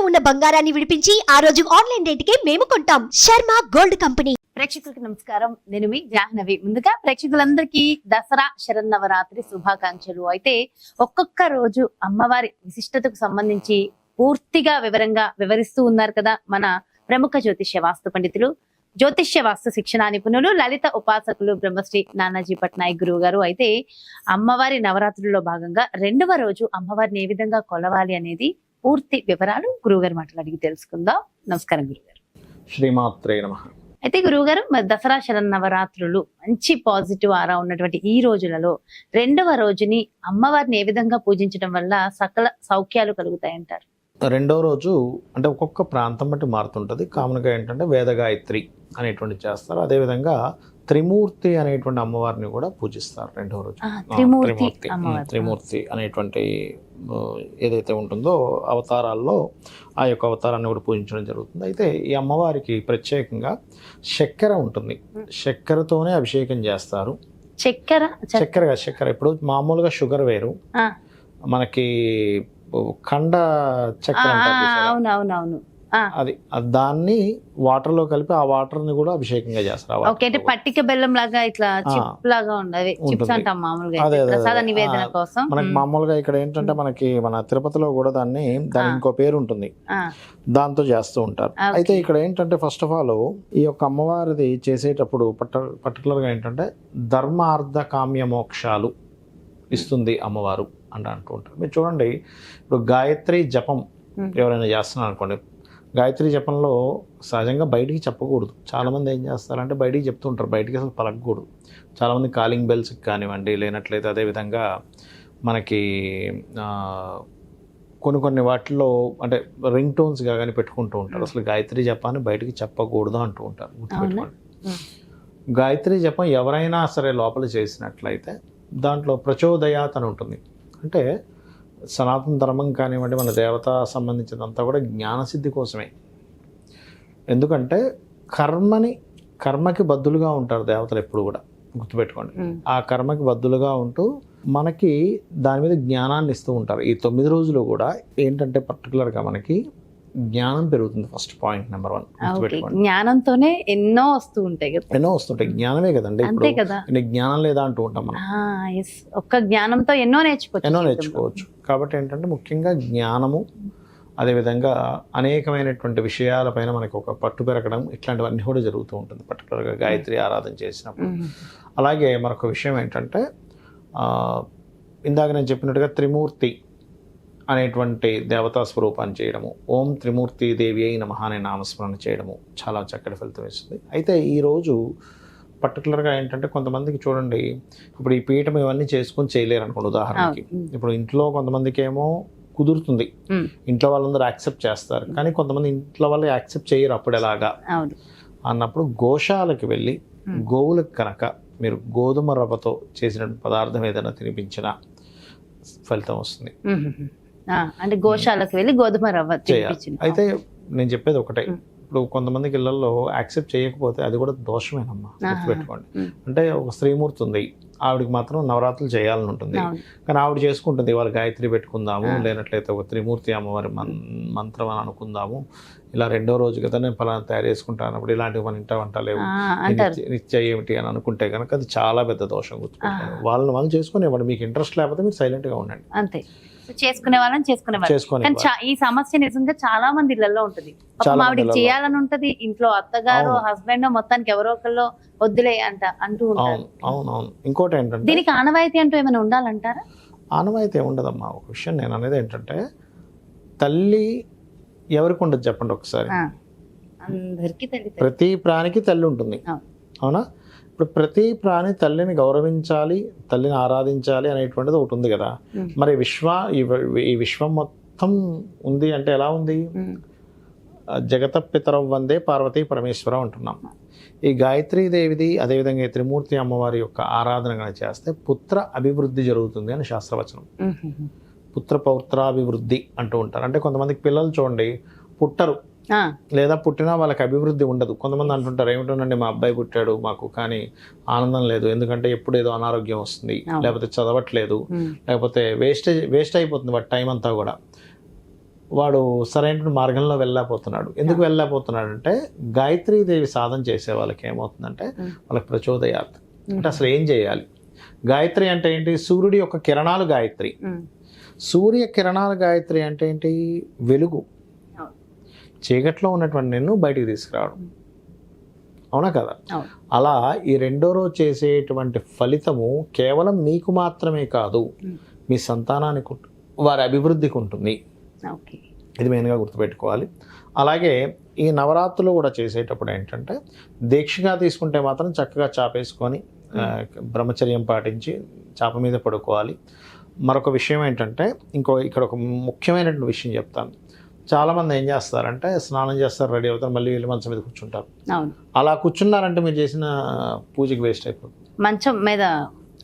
ఉన్న బంగారాన్ని విడిపించి ఆ రోజు ఆన్లైన్ రేటుకే మేము కొంటాం. Sharma gold company. ప్రేక్షకులకు నమస్కారం. నేను మీ జాహ్నవి. ముందుగా ప్రేక్షకులందరికీ దసరా శరన్నవరాత్రి శుభాకాంక్షలు. అయితే ఒక్కొక్క రోజు అమ్మవారి విశిష్టతకు సంబంధించి పూర్తిగా వివరంగా వివరిస్తూ ఉన్నారు కదా మన ప్రముఖ జ్యోతిష్య వాస్తు పండితులు, జ్యోతిష్య వాస్తు శిక్షణ నిపుణులు, లలిత ఉపాసకులు బ్రహ్మశ్రీ నానాజీ పట్నాయక్ గురువు గారు. అయితే అమ్మవారి నవరాత్రుల్లో భాగంగా రెండవ రోజు అమ్మవారిని ఏ విధంగా కొలవాలి అనేది పూర్తి వివరాలు గురువుగారు మాట్లాడి తెలుసుకుందాం. నమస్కారం గురుగారు. శ్రీమాత్రే నమః. అయితే గురువుగారు, మరి దసరా శరన్నవరాత్రులు మంచి పాజిటివ్ ఆరా ఉన్నటువంటి ఈ రోజులలో రెండవ రోజుని అమ్మవారిని ఏ విధంగా పూజించడం వల్ల సకల సౌఖ్యాలు కలుగుతాయంటారు? రెండో రోజు అంటే ఒక్కొక్క ప్రాంతం బట్టి మారుతుంటుంది. కామన్గా ఏంటంటే వేదగాయత్రి అనేటువంటి చేస్తారు. అదేవిధంగా త్రిమూర్తి అనేటువంటి అమ్మవారిని కూడా పూజిస్తారు రెండో రోజు. త్రిమూర్తి అనేటువంటి ఏదైతే ఉంటుందో అవతారాల్లో ఆ యొక్క అవతారాన్ని కూడా పూజించడం జరుగుతుంది. అయితే ఈ అమ్మవారికి ప్రత్యేకంగా చక్కెర ఉంటుంది. చక్కెరతోనే అభిషేకం చేస్తారు. చక్కెర ఇప్పుడు మామూలుగా షుగర్ వేరు, మనకి కండ చక్కెర అవునవును, అది దాన్ని వాటర్ లో కలిపి ఆ వాటర్ ని కూడా అభిషేకంగా చేస్తారు. అంటే పట్టిక బెల్లం లాగా ఇట్లా చిప్ లాగా ఉండదు, చిప్స్ అంటాం మామూలుగా ప్రసాద నివేదన కోసం. మనకి మామూలుగా ఇక్కడ ఏంటంటే మన తిరుపతిలో కూడా దాని ఇంకో పేరు ఉంటుంది, దాంతో చేస్తూ ఉంటారు. అయితే ఇక్కడ ఏంటంటే ఫస్ట్ ఆఫ్ ఆల్ ఈ యొక్క అమ్మవారిది చేసేటప్పుడు పర్టికులర్ గా ఏంటంటే ధర్మార్థ కామ్య మోక్షాలు ఇస్తుంది అమ్మవారు అని అంటూ ఉంటారు. మీరు చూడండి, ఇప్పుడు గాయత్రి జపం ఎవరైనా చేస్తున్నారు అనుకోండి, గాయత్రి జపంలో సహజంగా బయటికి చెప్పకూడదు. చాలామంది ఏం చేస్తారంటే బయటికి చెప్తుంటారు, బయటికి అసలు పలకకూడదు. చాలామంది కాలింగ్ బెల్స్కి కానివ్వండి, లేనట్లయితే అదేవిధంగా మనకి కొన్ని వాటిల్లో అంటే రింగ్ టోన్స్గా కానీ పెట్టుకుంటూ ఉంటారు. అసలు గాయత్రి జపాన్ని బయటికి చెప్పకూడదు అంటూ ఉంటారు. గుర్తుపెట్టుకోండి, గాయత్రి జపం ఎవరైనా సరే లోపల చేసినట్లయితే దాంట్లో ప్రచోదయాత్ అని ఉంటుంది. అంటే సనాతన ధర్మం కానివ్వండి, మన దేవత సంబంధించినంతా కూడా జ్ఞానసిద్ధి కోసమే. ఎందుకంటే కర్మకి బద్దులుగా ఉంటారు దేవతలు ఎప్పుడు కూడా, గుర్తుపెట్టుకోండి. ఆ కర్మకి బద్దులుగా ఉంటూ మనకి దాని మీద జ్ఞానాన్ని ఇస్తూ ఉంటారు. ఈ 9 రోజులు కూడా ఏంటంటే పర్టికులర్గా మనకి జ్ఞానం పెరుగుతుంది. ఫస్ట్ పాయింట్ నెంబర్ 1 గుర్తుపెట్టుకోండి. జ్ఞానంతోనే ఎన్నో వస్తుంటాయి. జ్ఞానమే కదండి, జ్ఞానం లేదా అంటూ ఉంటాం మనం. ఒక్క జ్ఞానంతో ఎన్నో నేర్చుకోవచ్చు. కాబట్టి ఏంటంటే ముఖ్యంగా జ్ఞానము, అదేవిధంగా అనేకమైనటువంటి విషయాలపైన మనకి ఒక పట్టు పెరగడం, ఇట్లాంటివన్నీ కూడా జరుగుతూ ఉంటుంది పర్టికులర్గా గాయత్రి ఆరాధన చేసినప్పుడు. అలాగే మరొక విషయం ఏంటంటే ఇందాక నేను చెప్పినట్టుగా త్రిమూర్తి అనేటువంటి దేవతా స్వరూపాన్ని చేయడము, ఓం త్రిమూర్తి దేవి అయి నమః అనే నామస్మరణ చేయడము చాలా చక్కటి ఫలితం ఇస్తుంది. అయితే ఈరోజు పర్టికులర్గా ఏంటంటే కొంతమందికి చూడండి, ఇప్పుడు ఈ పీఠం ఇవన్నీ చేసుకొని చేయలేరు అనుకోండి. ఉదాహరణకి ఇప్పుడు ఇంట్లో కొంతమందికి ఏమో కుదురుతుంది, ఇంట్లో వాళ్ళందరూ యాక్సెప్ట్ చేస్తారు, కానీ కొంతమంది ఇంట్లో వాళ్ళు యాక్సెప్ట్ చేయరు. అప్పుడు ఎలాగా అన్నప్పుడు గోశాలకు వెళ్ళి గోవులకు కనుక మీరు గోధుమ రవ్వతో చేసిన పదార్థం ఏదైనా తినిపించిన ఫలితం వస్తుంది. అంటే గోశాలకు వెళ్ళి గోధుమ రవ్వ చేయాలి. అయితే నేను చెప్పేది ఒకటే, ఇప్పుడు కొంతమందికి ఇళ్లలో యాక్సెప్ట్ చేయకపోతే అది కూడా దోషమేనమ్మా, గుర్తుపెట్టుకోండి. అంటే ఒక స్త్రీమూర్తి ఉంది, ఆవిడకి మాత్రం నవరాత్రులు చేయాలని ఉంటుంది, కానీ ఆవిడ చేసుకుంటుంది ఇవాళ గాయత్రి పెట్టుకుందాము, లేనట్లయితే ఒక త్రిమూర్తి అమ్మవారి మంత్రం అని అనుకుందాము, ఇలా రెండో రోజు కదా నేను ఫలానా తయారు చేసుకుంటాను అన్నప్పుడు ఇలాంటివి మన ఇంట వంట లేవు, నిత్య ఏమిటి అని అనుకుంటే కనుక అది చాలా పెద్ద దోషం. గుర్తుపెట్టుకోండి, వాళ్ళు చేసుకునేవాడు. మీకు ఇంట్రెస్ట్ లేకపోతే మీరు సైలెంట్గా ఉండండి. అంతే, చేసుకునే ఈ సమస్య నిజంగా చాలా మంది ఇళ్లలో ఉంటుంది. ఆవిడకి చేయాలని ఉంటది, ఇంట్లో అత్తగారు హస్బెండ్ మొత్తానికి ఎవరో ఒకళ్ళు వద్దులే అంటూ ఉంటారు. అవునవును. ఇంకోటి ఏంటంటే దీనికి ఆనవాయితీ అంటూ ఏమైనా ఉండాలంటారా? ఆనవాయితీ ఉండదమ్మా. ఒక విషయం నేను అనేది ఏంటంటే, తల్లి ఎవరికి ఉండదు చెప్పండి ఒకసారి? అందరికీ ప్రతి ప్రాణికి తల్లి ఉంటుంది, అవునా? ఇప్పుడు ప్రతి ప్రాణి తల్లిని గౌరవించాలి, తల్లిని ఆరాధించాలి అనేటువంటిది ఒకటి ఉంది కదా. మరి ఈ విశ్వం మొత్తం ఉంది అంటే ఎలా ఉంది? జగత పితరం వందే పార్వతీ పరమేశ్వర అంటున్నాం. ఈ గాయత్రీదేవిది అదేవిధంగా త్రిమూర్తి అమ్మవారి యొక్క ఆరాధన చేస్తే పుత్ర అభివృద్ధి జరుగుతుంది అని శాస్త్రవచనం. పుత్ర పౌత్రాభివృద్ధి అంటూ ఉంటారు. అంటే కొంతమందికి పిల్లలు చూడండి పుట్టరు, లేదా పుట్టినా వాళ్ళకి అభివృద్ధి ఉండదు. కొంతమంది అంటుంటారు, ఏమిటోనండి మా అబ్బాయి పుట్టాడు మాకు, కానీ ఆనందం లేదు, ఎందుకంటే ఎప్పుడు ఏదో అనారోగ్యం వస్తుంది, లేకపోతే చదవట్లేదు, లేకపోతే వేస్ట్ అయిపోతుంది వాటి టైం అంతా కూడా. వాడు సరైన మార్గంలో వెళ్ళలేకపోతున్నాడు. ఎందుకు వెళ్ళలేకపోతున్నాడు అంటే గాయత్రీదేవి సాధన చేసే వాళ్ళకి ఏమవుతుందంటే వాళ్ళకి ప్రచోదయాత్ అంటే అసలు ఏం చేయాలి. గాయత్రి అంటే ఏంటి? సూర్యుడి యొక్క కిరణాలు గాయత్రి. సూర్య కిరణాలు గాయత్రి అంటే ఏంటి? వెలుగు. చీకట్లో ఉన్నటువంటి నిన్ను బయటికి తీసుకురావడం, అవునా కదా? అలా ఈ రెండో రోజు చేసేటువంటి ఫలితము కేవలం మీకు మాత్రమే కాదు, మీ సంతానానికి వారి అభివృద్ధికి ఉంటుంది. ఇది మెయిన్గా గుర్తుపెట్టుకోవాలి. అలాగే ఈ నవరాత్రులు కూడా చేసేటప్పుడు ఏంటంటే దీక్షగా తీసుకుంటే మాత్రం చక్కగా చాపేసుకొని బ్రహ్మచర్యం పాటించి చాప మీద పడుకోవాలి. మరొక విషయం ఏంటంటే ఇక్కడ ఒక ముఖ్యమైనటువంటి విషయం చెప్తాను. చాలామంది ఏం చేస్తారంటే స్నానం చేస్తారు, రెడీ అవుతారు, మళ్ళీ వీళ్ళు మంచం మీద కూర్చుంటారు. అలా కూర్చున్నారంటే మీరు చేసిన పూజకి వేస్ట్ అయిపోతుంది. మంచం మీద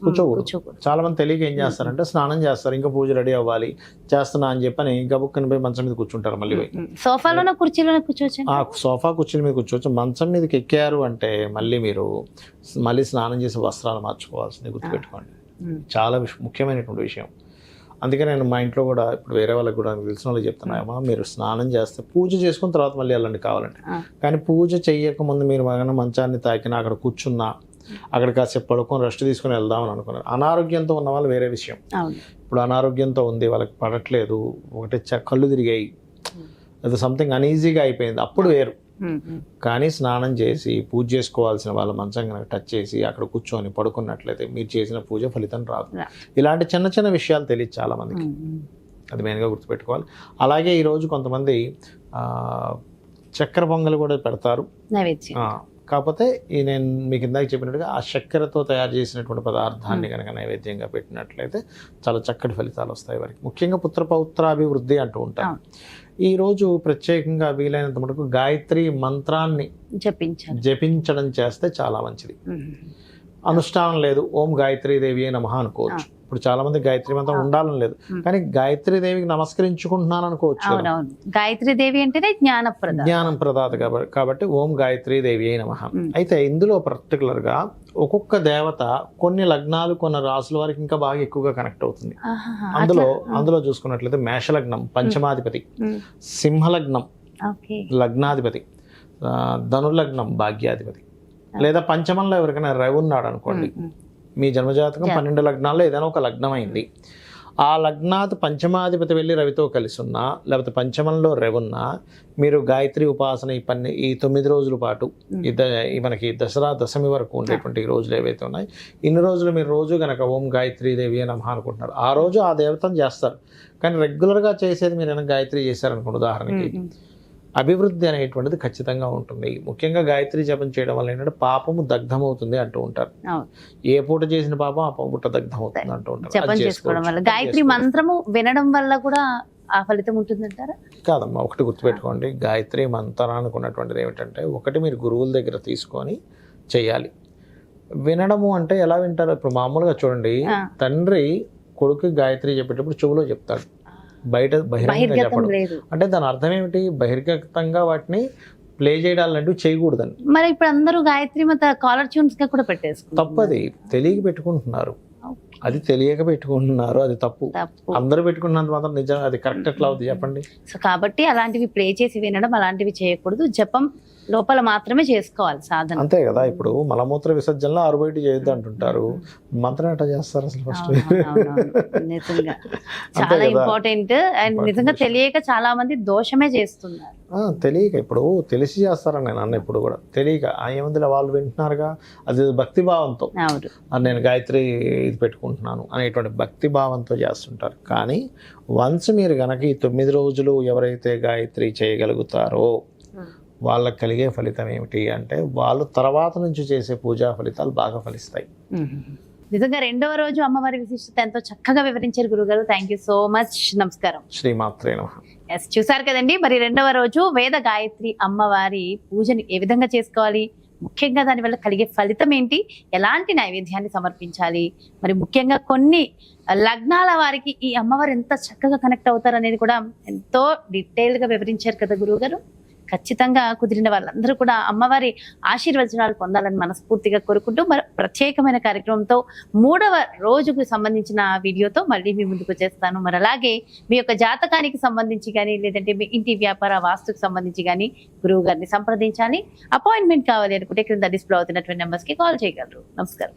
కూర్చోకూడదు. చాలా మంది తెలియక ఏం చేస్తారంటే స్నానం చేస్తారు, ఇంకా పూజ రెడీ అవ్వాలి చేస్తున్నా అని చెప్పని గబుక్కని పోయి మంచం మీద కూర్చుంటారు. మళ్ళీ పోయి సోఫాలోనే కుర్చీలోనే కూర్చోవచ్చు. ఆ సోఫా కుర్చీల మీద కూర్చోవచ్చు. మంచం మీదకి ఎక్కారు అంటే మళ్ళీ స్నానం చేసి వస్త్రాలు మార్చుకోవాల్సింది గుర్తుపెట్టుకోండి. చాలా ముఖ్యమైనటువంటి విషయం. అందుకే నేను మా ఇంట్లో కూడా ఇప్పుడు వేరే వాళ్ళకి కూడా తెలిసిన వాళ్ళకి చెప్తున్నామా, మీరు స్నానం చేస్తే పూజ చేసుకున్న తర్వాత మళ్ళీ వెళ్ళండి కావాలంటే. కానీ పూజ చెయ్యకముందు మీరు మంచాన్ని తాకినా అక్కడ కూర్చున్నా అక్కడ కాసేపు పడుకొని రెస్ట్ తీసుకుని వెళ్దామని అనుకున్నారు. అనారోగ్యంతో ఉన్న వాళ్ళు వేరే విషయం. ఇప్పుడు అనారోగ్యంతో ఉంది, వాళ్ళకి పడట్లేదు, ఒకటి కళ్ళు తిరిగాయి, అది సంథింగ్ అనీజీగా అయిపోయింది, అప్పుడు వేరు. కానీ స్నానం చేసి పూజ చేసుకోవాల్సిన వాళ్ళ మంచం కనుక టచ్ చేసి అక్కడ కూర్చొని పడుకున్నట్లయితే మీరు చేసిన పూజ ఫలితం రాదు. ఇలాంటి చిన్న చిన్న విషయాలు తెలియదు చాలా మందికి, అది మెయిన్గా గుర్తుపెట్టుకోవాలి. అలాగే ఈరోజు కొంతమంది చక్కెర పొంగలు కూడా పెడతారు. కాకపోతే నేను మీకు ఇందాక చెప్పినట్టుగా ఆ చక్కెరతో తయారు చేసినటువంటి పదార్థాన్ని కనుక నైవేద్యంగా పెట్టినట్లయితే చాలా చక్కటి ఫలితాలు వస్తాయి వారికి. ముఖ్యంగా పుత్రపౌత్రాభివృద్ధి అంటూ ఉంటారు. ఈరోజు ప్రత్యేకంగా వీలైనంత మటుకు గాయత్రి మంత్రాన్ని జపించడం చేస్తే చాలా మంచిది. అనుష్ఠానం లేదు, ఓం గాయత్రీదేవి నమః అనుకోవచ్చు. ఇప్పుడు చాలా మంది గాయత్రి మంత్రం ఉండాలని లేదు, కానీ గాయత్రీదేవికి నమస్కరించుకుంటున్నాను అనుకోవచ్చు. గాయత్రీదేవి అంటేనే జ్ఞానం ప్రదాత కాబట్టి ఓం గాయత్రీదేవి నమః. అయితే ఇందులో పర్టికులర్ గా ఒక్కొక్క దేవత కొన్ని లగ్నాలు కొన్ని రాసుల వారికి ఇంకా బాగా ఎక్కువగా కనెక్ట్ అవుతుంది. అందులో చూసుకున్నట్లయితే మేషలగ్నం పంచమాధిపతి, సింహలగ్నం లగ్నాధిపతి, ధనుర్లగ్నం భాగ్యాధిపతి, లేదా పంచమంలో ఎవరికైనా రవి ఉన్నాడు అనుకోండి, మీ జన్మజాతకం 12 లగ్నాల్లో ఏదైనా ఒక లగ్నం అయింది, ఆ లగ్నాత్ పంచమాధిపతి వెళ్ళి రవితో కలిసి ఉన్నా లేకపోతే పంచమంలో రవి ఉన్నా మీరు గాయత్రి ఉపాసన ఈ 9 రోజుల పాటు మనకి దసరా దశమి వరకు ఉండేటువంటి రోజులు ఏవైతే ఉన్నాయి, ఇన్ని రోజులు మీరు రోజు కనుక ఓం గాయత్రీదేవి నమః అనుకుంటున్నారు, ఆ రోజు ఆ దేవతను చేస్తారు. కానీ రెగ్యులర్గా చేసేది మీరు ఏమైనా గాయత్రి చేశారనుకోండి, ఉదాహరణకి అభివృద్ధి అనేటువంటిది ఖచ్చితంగా ఉంటుంది. ముఖ్యంగా గాయత్రి జపం చేయడం వల్ల ఏంటంటే పాపము దగ్ధమవుతుంది అంటూ ఉంటారు. ఏ పూట చేసిన పాపం ఆ పూట దగ్ధమవుతుంది అంటూ ఉంటారు. గాయత్రి మంత్రము వినడం వల్ల కూడా ఆ ఫలితం ఉంటుందంటారా? కాదమ్మా, ఒకటి గుర్తుపెట్టుకోండి, గాయత్రి మంత్రానికి ఉన్నటువంటిది ఏమిటంటే ఒకటి మీరు గురువుల దగ్గర తీసుకొని చేయాలి. వినడము అంటే ఎలా వింటారు? ఇప్పుడు మామూలుగా చూడండి, తండ్రి కొడుకు గాయత్రి చెప్పేటప్పుడు చెవులో చెప్తాడు, బయట బహిరంగంగా చెప్పడం. అంటే దాని అర్థం ఏమిటి? బహిర్గతంగా వాటిని ప్లే చేయడాలంటూ చేయకూడదని. మరి ఇప్పుడు అందరూ గాయత్రి కాలర్ ట్యూన్స్ గా కూడా పెట్టేసుకుంటారు. తప్పది, తెలియక పెట్టుకుంటున్నారు, అది తెలియక పెట్టుకుంటున్నారు, అది తప్పు. అందరూ పెట్టుకున్నంత మాత్రం నిజం అది కరెక్ట్ ఎట్లా అవుతుంది చెప్పండి? సో కాబట్టి అలాంటివి ప్లే చేసి వినడం అలాంటివి చేయకూడదు, జపం లోపల మాత్రమే చేసుకోవాలి సాధన. అంతే కదా. ఇప్పుడు మలమూత్ర విసర్జనలో అరుబయట చేయొద్దు అంటుంటారు, మంత్రం ఎట్లా చేస్తారు అసలు? ఫస్ట్ నిజంగా చాలా ఇంపార్టెంట్. అండ్ నిజంగా తెలియక చాలా మంది దోషమే చేస్తున్నారు. తెలియక, ఇప్పుడు తెలిసి చేస్తారని నేను అన్న, ఇప్పుడు కూడా తెలియక ఏముందిలే వాళ్ళు వింటున్నారుగా, అది భక్తి భావంతో నేను గాయత్రి ఇది పెట్టుకుంటున్నాను అనేటువంటి భక్తి భావంతో చేస్తుంటారు. కానీ వన్స్ మీరు కనుక ఈ 9 రోజులు ఎవరైతే గాయత్రి చేయగలుగుతారో వాళ్ళకి కలిగే ఫలితం ఏమిటి అంటే వాళ్ళు తర్వాత నుంచి చేసే పూజా ఫలితాలు బాగా ఫలిస్తాయి. నిజంగా రెండవ రోజు అమ్మవారి విశిష్టత ఎంతో చక్కగా వివరించారు గురుగారు. Thank you so much. నమస్కారం. శ్రీమాత్రే నమః. చూసారు కదండి, మరి రెండవ రోజు వేద గాయత్రి అమ్మవారి పూజని ఏ విధంగా చేసుకోవాలి, ముఖ్యంగా దానివల్ల కలిగే ఫలితం ఏంటి, ఎలాంటి నైవేద్యాన్ని సమర్పించాలి, మరి ముఖ్యంగా కొన్ని లగ్నాల వారికి ఈ అమ్మవారు ఎంత చక్కగా కనెక్ట్ అవుతారు అనేది కూడా ఎంతో డీటెయిల్ గా వివరించారు కదా గురువు గారు. ఖచ్చితంగా కుదిరిన వాళ్ళందరూ కూడా అమ్మవారి ఆశీర్వచనాలు పొందాలని మనస్ఫూర్తిగా కోరుకుంటూ మరి ప్రత్యేకమైన కార్యక్రమంతో 3వ రోజుకు సంబంధించిన వీడియోతో మళ్ళీ మీ ముందుకు వచ్చేస్తాను. మరి అలాగే మీ యొక్క జాతకానికి సంబంధించి కానీ లేదంటే మీ ఇంటి వ్యాపార వాస్తుకు సంబంధించి కానీ గురువు గారిని సంప్రదించాలి, అపాయింట్మెంట్ కావాలి అనుకుంటే క్రింద డిస్ప్లే అవుతున్నటువంటి నెంబర్స్ కి కాల్ చేయగలరు. నమస్కారం.